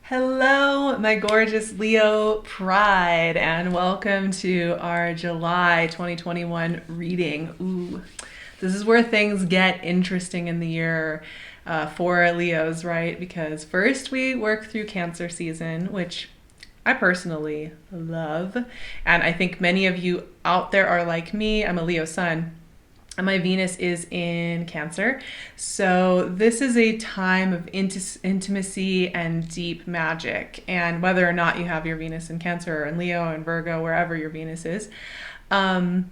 Hello, my gorgeous Leo Pride, and welcome to our July 2021 reading. Ooh, this is where things get interesting in the year for Leos, right? Because first we work through Cancer season, which I personally love, and I think many of you out there are like me. I'm a Leo sun, and my Venus is in Cancer. So this is a time of intimacy and deep magic. And whether or not you have your Venus in Cancer or in Leo and Virgo, wherever your Venus is, um,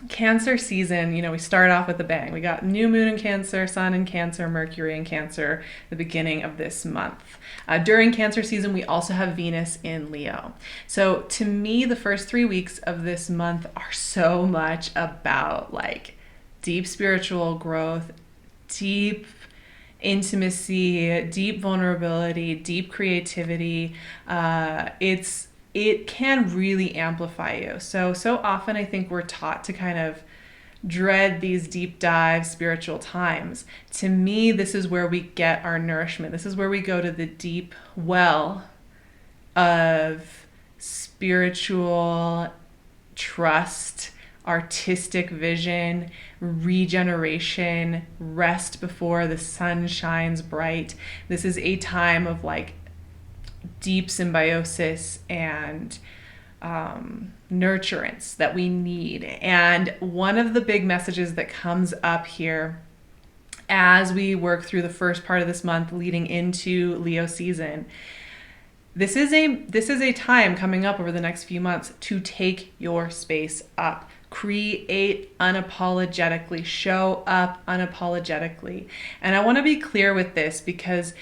Cancer season, we start off with a bang. We got new moon in Cancer, sun in Cancer, Mercury in Cancer, the beginning of this month. During Cancer season, we also have Venus in Leo. So to me, the first 3 weeks of this month are so much about like deep spiritual growth, deep intimacy, deep vulnerability, deep creativity. It can really amplify you. So often I think we're taught to kind of dread these deep dive spiritual times. To me, this is where we get our nourishment. This is where we go to the deep well of spiritual trust, artistic vision, regeneration, rest before the sun shines bright. This is a time of like deep symbiosis and nurturance that we need. And one of the big messages that comes up here as we work through the first part of this month leading into Leo season, this is a time coming up over the next few months to take your space up. Create unapologetically, show up unapologetically. And I want to be clear with this because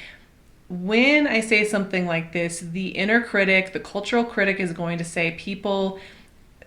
when I say something like this, the inner critic, the cultural critic is going to say people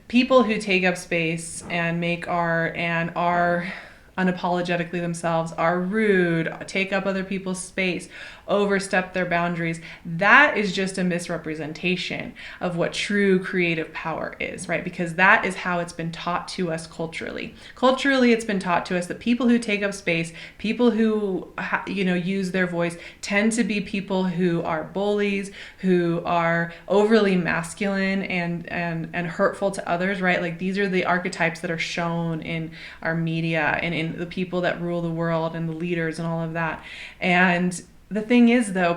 who take up space and make art and are unapologetically themselves are rude, take up other people's space, overstep their boundaries. That is just a misrepresentation of what true creative power is, right? Because that is how it's been taught to us culturally. Culturally, it's been taught to us that people who take up space, people who use their voice, tend to be people who are bullies, who are overly masculine and hurtful to others, right? Like these are the archetypes that are shown in our media and in the people that rule the world and the leaders and all of that. And the thing is, though,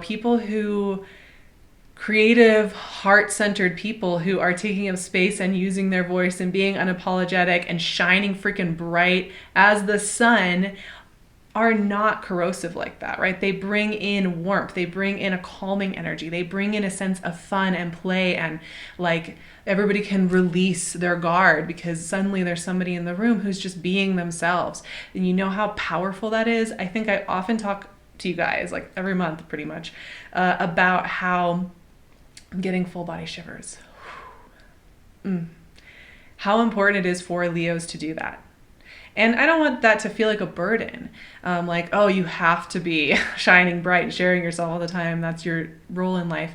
creative, heart-centered people who are taking up space and using their voice and being unapologetic and shining freaking bright as the sun are not corrosive like that, right? They bring in warmth. They bring in a calming energy. They bring in a sense of fun and play, and like everybody can release their guard because suddenly there's somebody in the room who's just being themselves. And you know how powerful that is? I think I often talk to you guys, like every month pretty much, about how I'm getting full body shivers. How important it is for Leos to do that. And I don't want that to feel like a burden. Like, oh, you have to be shining bright and sharing yourself all the time. That's your role in life.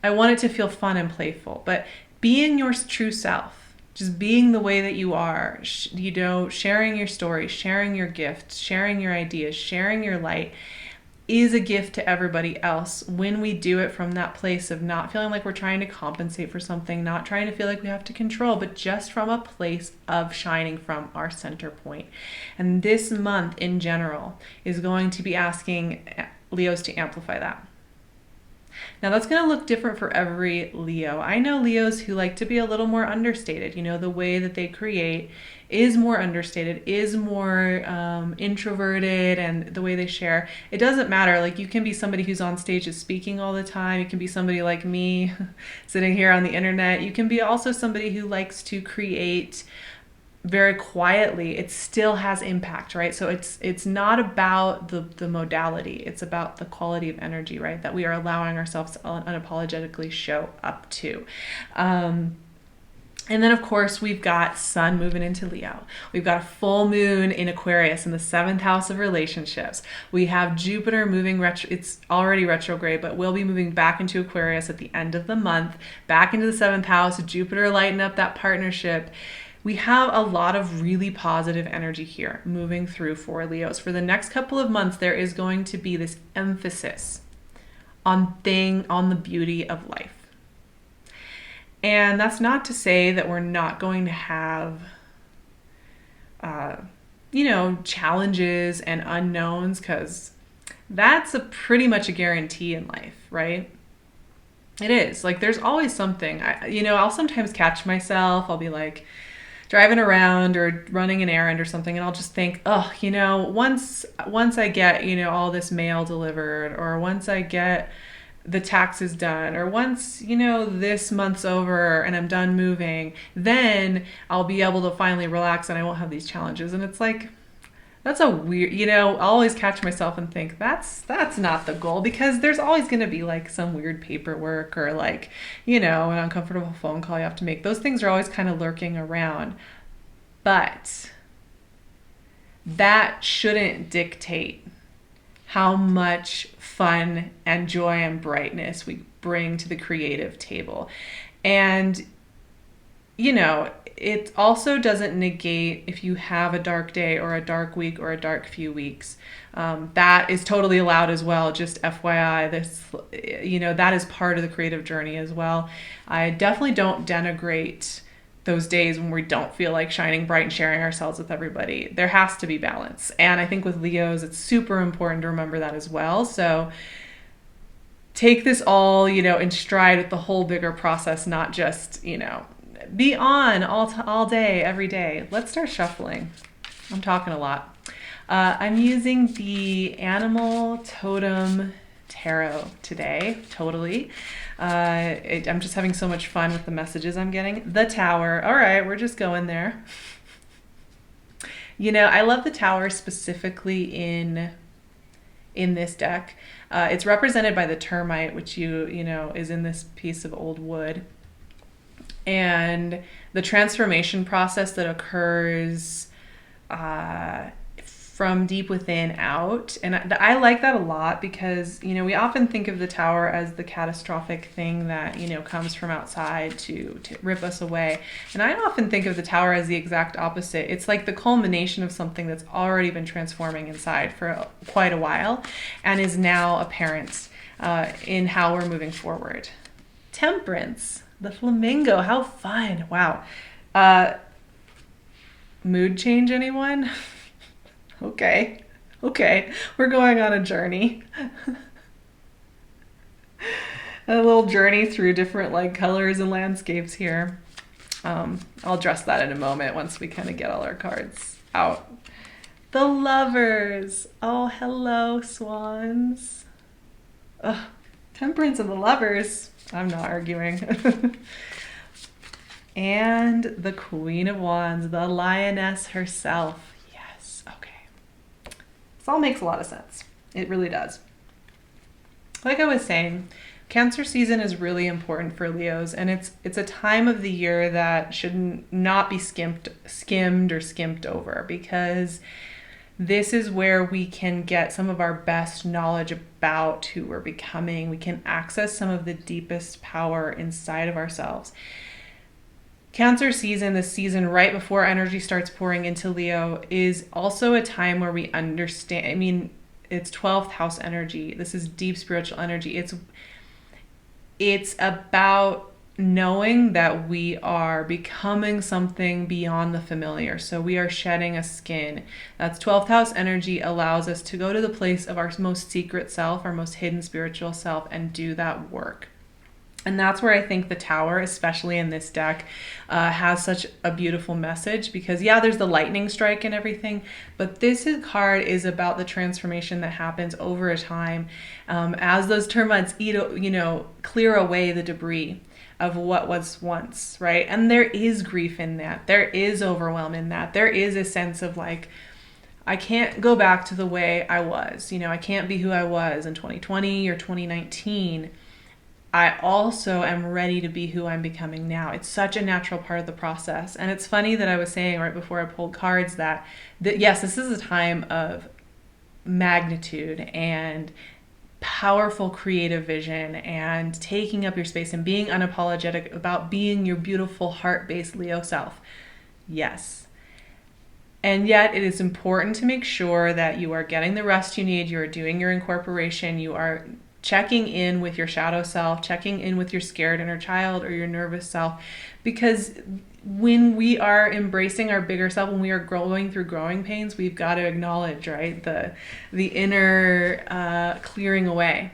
I want it to feel fun and playful. But being your true self, just being the way that you are, sharing your story, sharing your gifts, sharing your ideas, sharing your light, is a gift to everybody else when we do it from that place of not feeling like we're trying to compensate for something, not trying to feel like we have to control, but just from a place of shining from our center point. And this month in general is going to be asking Leos to amplify that. Now that's going to look different for every Leo. I know Leos who like to be a little more understated. The way that they create is more understated, is more introverted, and the way they share. It doesn't matter. Like you can be somebody who's on stage is speaking all the time. You can be somebody like me sitting here on the internet. You can be also somebody who likes to create very quietly. It still has impact, right? So it's not about the modality. It's about the quality of energy, right? That we are allowing ourselves to unapologetically show up to. And then, of course, we've got Sun moving into Leo. We've got a full moon in Aquarius in the 7th house of relationships. We have Jupiter moving it's already retrograde, but will be moving back into Aquarius at the end of the month, back into the 7th house. Jupiter lighting up that partnership. We have a lot of really positive energy here moving through for Leos. For the next couple of months, there is going to be this emphasis on the beauty of life. And that's not to say that we're not going to have challenges and unknowns, because that's pretty much a guarantee in life, right? It is. Like, there's always something. I'll sometimes catch myself. I'll be like driving around or running an errand or something, and I'll just think, oh, once I get, all this mail delivered, or once I get the taxes done, or once, this month's over and I'm done moving, then I'll be able to finally relax and I won't have these challenges. And it's like, that's a weird, I'll always catch myself and think that's not the goal, because there's always going to be like some weird paperwork, or like, an uncomfortable phone call you have to make. Those things are always kind of lurking around. But that shouldn't dictate how much fun and joy and brightness we bring to the creative table. And, it also doesn't negate if you have a dark day or a dark week or a dark few weeks. That is totally allowed as well. Just FYI, that is part of the creative journey as well. I definitely don't denigrate those days when we don't feel like shining bright and sharing ourselves with everybody. There has to be balance. And I think with Leos, it's super important to remember that as well. So take this all, in stride with the whole bigger process, not just, be on all day, every day. Let's start shuffling. I'm talking a lot. I'm using the Animal Totem Tarot today, totally. I'm just having so much fun with the messages I'm getting. The Tower. All right, we're just going there. I love the Tower specifically in this deck. It's represented by the termite, which is in this piece of old wood. And the transformation process that occurs from deep within out. And I like that a lot, because, we often think of the Tower as the catastrophic thing that, comes from outside to rip us away. And I often think of the Tower as the exact opposite. It's like the culmination of something that's already been transforming inside for quite a while and is now apparent in how we're moving forward. Temperance. The flamingo, how fun. Wow. Mood change, anyone? Okay. We're going on a journey. A little journey through different like colors and landscapes here. I'll address that in a moment once we kind of get all our cards out. The Lovers. Oh, hello, swans. Ugh. Temperance and the Lovers. I'm not arguing. And the Queen of Wands, the lioness herself. Yes, okay. This all makes a lot of sense. It really does. Like I was saying, Cancer season is really important for Leos, and it's a time of the year that should not be skimmed or skimped over, because this is where we can get some of our best knowledge about who we're becoming. We can access some of the deepest power inside of ourselves. Cancer season, the season right before energy starts pouring into Leo, is also a time where we understand, it's 12th house energy. This is deep spiritual energy. It's about knowing that we are becoming something beyond the familiar. So we are shedding a skin. That's 12th house energy, allows us to go to the place of our most secret self, our most hidden spiritual self, and do that work. And that's where I think the Tower, especially in this deck, has such a beautiful message, because there's the lightning strike and everything, but this card is about the transformation that happens over a time as those termites clear away the debris of what was once, right? And there is grief in that. There is overwhelm in that. There is a sense of like, I can't go back to the way I was. I can't be who I was in 2020 or 2019. I also am ready to be who I'm becoming now. It's such a natural part of the process. And it's funny that I was saying right before I pulled cards that yes, this is a time of magnitude and powerful creative vision and taking up your space and being unapologetic about being your beautiful heart-based Leo self. Yes. And yet it is important to make sure that you are getting the rest you need, you are doing your incorporation, you are checking in with your shadow self, checking in with your scared inner child or your nervous self. Because when we are embracing our bigger self, when we are going through growing pains, we've got to acknowledge, right, the inner clearing away.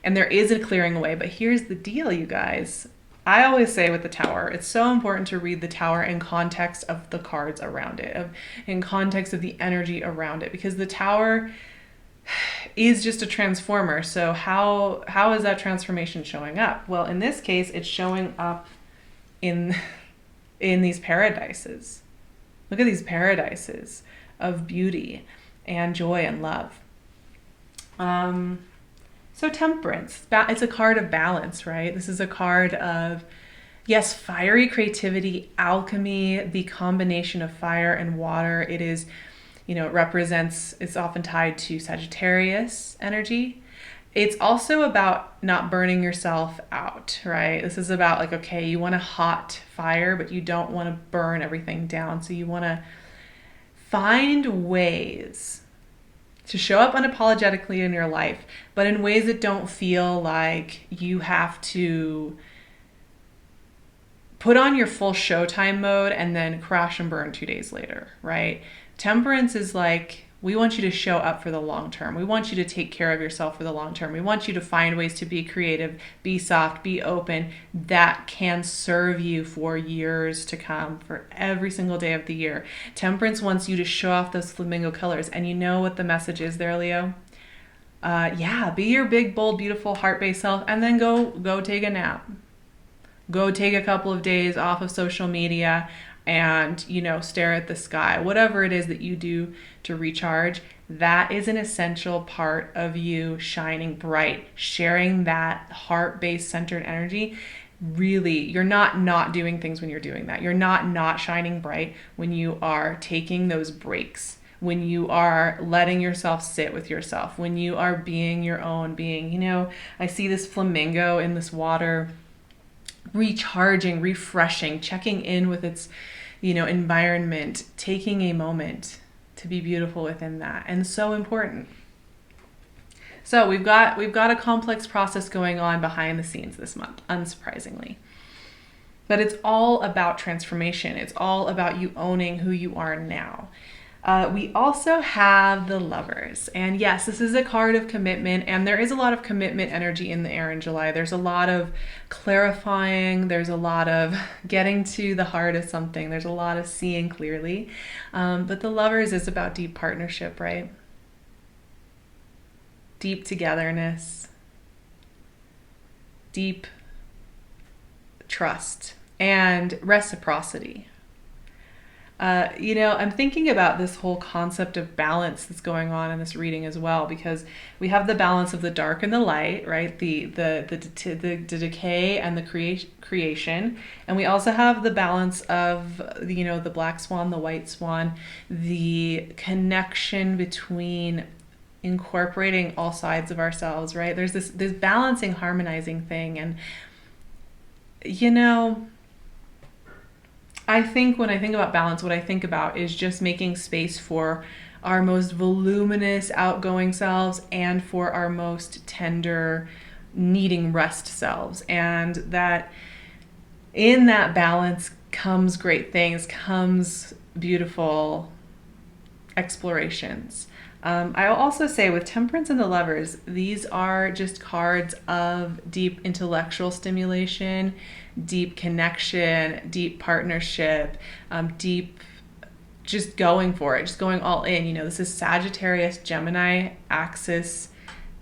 And there is a clearing away. But here's the deal, you guys. I always say with the Tower, it's so important to read the Tower in context of the cards around it, in context of the energy around it, because the Tower is just a transformer. So how is that transformation showing up? Well, in this case, it's showing up in these paradises. Look at these paradises of beauty and joy and love. So Temperance, it's a card of balance, right? This is a card of, yes, fiery creativity, alchemy, the combination of fire and water. It is, it represents, it's often tied to Sagittarius energy. It's also about not burning yourself out, right? This is about like, okay, you want a hot fire, but you don't want to burn everything down. So you want to find ways to show up unapologetically in your life, but in ways that don't feel like you have to put on your full showtime mode and then crash and burn 2 days later, right? Temperance is like, we want you to show up for the long term. We want you to take care of yourself for the long term. We want you to find ways to be creative, be soft, be open, that can serve you for years to come, for every single day of the year. Temperance wants you to show off those flamingo colors. And you know what the message is there, Leo? Be your big, bold, beautiful, heart-based self, and then go take a nap. Go take a couple of days off of social media and, stare at the sky. Whatever it is that you do to recharge, that is an essential part of you shining bright, sharing that heart-based centered energy. Really, you're not doing things when you're doing that. You're not shining bright when you are taking those breaks, when you are letting yourself sit with yourself, when you are being your own being. I see this flamingo in this water, recharging, refreshing, checking in with its, environment, taking a moment to be beautiful within that. And so important. So we've got a complex process going on behind the scenes this month, unsurprisingly. But it's all about transformation. It's all about you owning who you are now. We also have the Lovers. And yes, this is a card of commitment, and there is a lot of commitment energy in the air in July. There's a lot of clarifying. There's a lot of getting to the heart of something. There's a lot of seeing clearly. But the Lovers is about deep partnership, right? Deep togetherness, deep trust, and reciprocity. I'm thinking about this whole concept of balance that's going on in this reading as well, because we have the balance of the dark and the light, right? The decay and the creation. And we also have the balance of, the black swan, the white swan, the connection between incorporating all sides of ourselves, right? There's this balancing, harmonizing thing. And, I think when I think about balance, what I think about is just making space for our most voluminous, outgoing selves and for our most tender, needing rest selves. And that in that balance comes great things, comes beautiful explorations. I'll also say with Temperance and the Lovers, these are just cards of deep intellectual stimulation, deep connection, deep partnership, deep just going for it, just going all in. This is Sagittarius, Gemini axis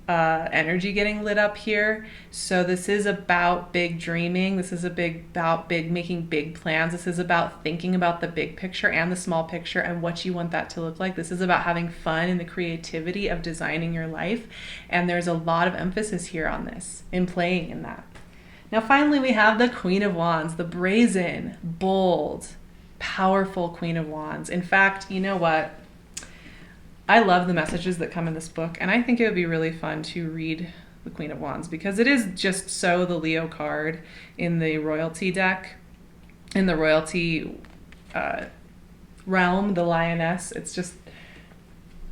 energy getting lit up here. So this is about big dreaming. This is about making big plans. This is about thinking about the big picture and the small picture and what you want that to look like. This is about having fun in the creativity of designing your life. And there's a lot of emphasis here on this, in playing in that. Now, finally, we have the Queen of Wands, the brazen, bold, powerful Queen of Wands. In fact, you know what? I love the messages that come in this book, and I think it would be really fun to read the Queen of Wands because it is just so the Leo card in the royalty deck, in the royalty realm, the lioness. It's just,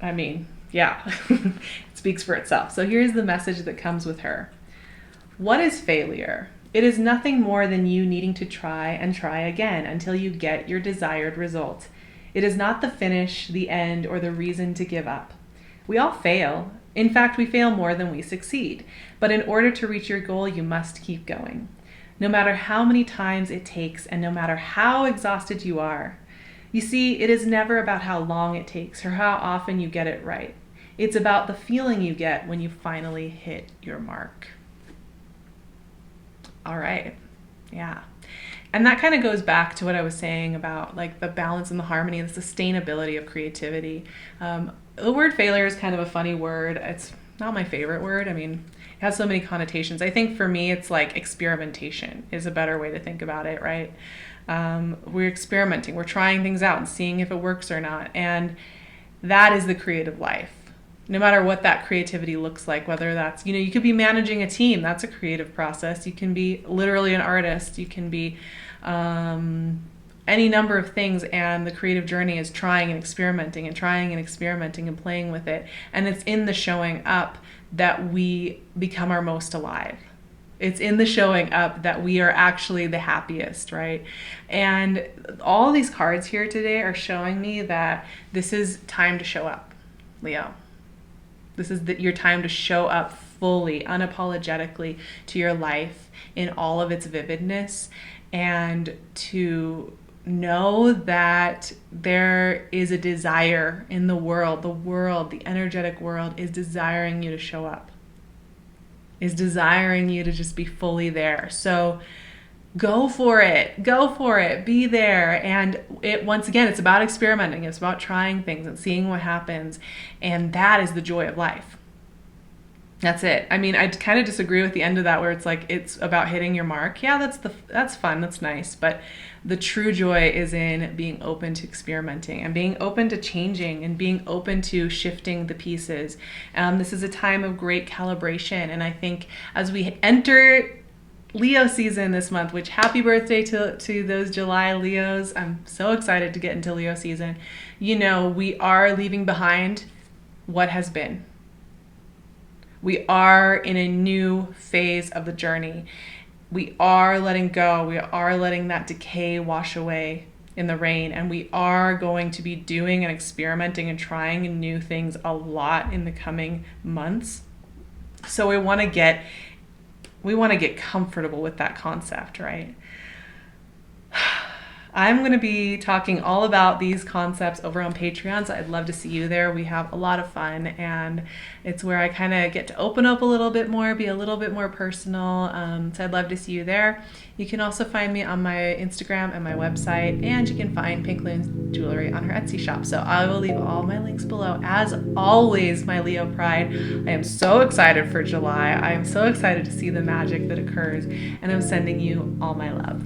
it's speaks for itself. So here's the message that comes with her. What is failure? It is nothing more than you needing to try and try again until you get your desired result. It is not the finish, the end, or the reason to give up. We all fail. In fact, we fail more than we succeed. But in order to reach your goal, you must keep going. No matter how many times it takes and no matter how exhausted you are. You see, it is never about how long it takes or how often you get it right. It's about the feeling you get when you finally hit your mark. All right. Yeah. And that kind of goes back to what I was saying about like the balance and the harmony and the sustainability of creativity. The word failure is kind of a funny word. It's not my favorite word. I mean, it has so many connotations. I think for me, it's like experimentation is a better way to think about it, right? We're experimenting. We're trying things out and seeing if it works or not. And that is the creative life. No matter what that creativity looks like, whether that's, you could be managing a team. That's a creative process. You can be literally an artist. You can be any number of things. And the creative journey is trying and experimenting and trying and experimenting and playing with it. And it's in the showing up that we become our most alive. It's in the showing up that we are actually the happiest, right? And all these cards here today are showing me that this is time to show up, Leo. This is your time to show up fully, unapologetically to your life in all of its vividness, and to know that there is a desire in the world, the energetic world is desiring you to show up, is desiring you to just be fully there. So go for it, be there. And once again, it's about experimenting. It's about trying things and seeing what happens. And that is the joy of life. That's it. I mean, I kind of disagree with the end of that where it's like, it's about hitting your mark. Yeah, that's fun. That's nice. But the true joy is in being open to experimenting and being open to changing and being open to shifting the pieces. This is a time of great calibration. And I think as we enter Leo season this month, which happy birthday to those July Leos. I'm so excited to get into Leo season. We are leaving behind what has been. We are in a new phase of the journey. We are letting go. We are letting that decay wash away in the rain. And we are going to be doing and experimenting and trying new things a lot in the coming months. So we want to get comfortable with that concept, right? I'm going to be talking all about these concepts over on Patreon, so I'd love to see you there. We have a lot of fun, and it's where I kind of get to open up a little bit more, be a little bit more personal, so I'd love to see you there. You can also find me on my Instagram and my website, and you can find PinkLune jewelry on her Etsy shop. So I will leave all my links below. As always, my Leo Pride, I am so excited for July. I am so excited to see the magic that occurs, and I'm sending you all my love.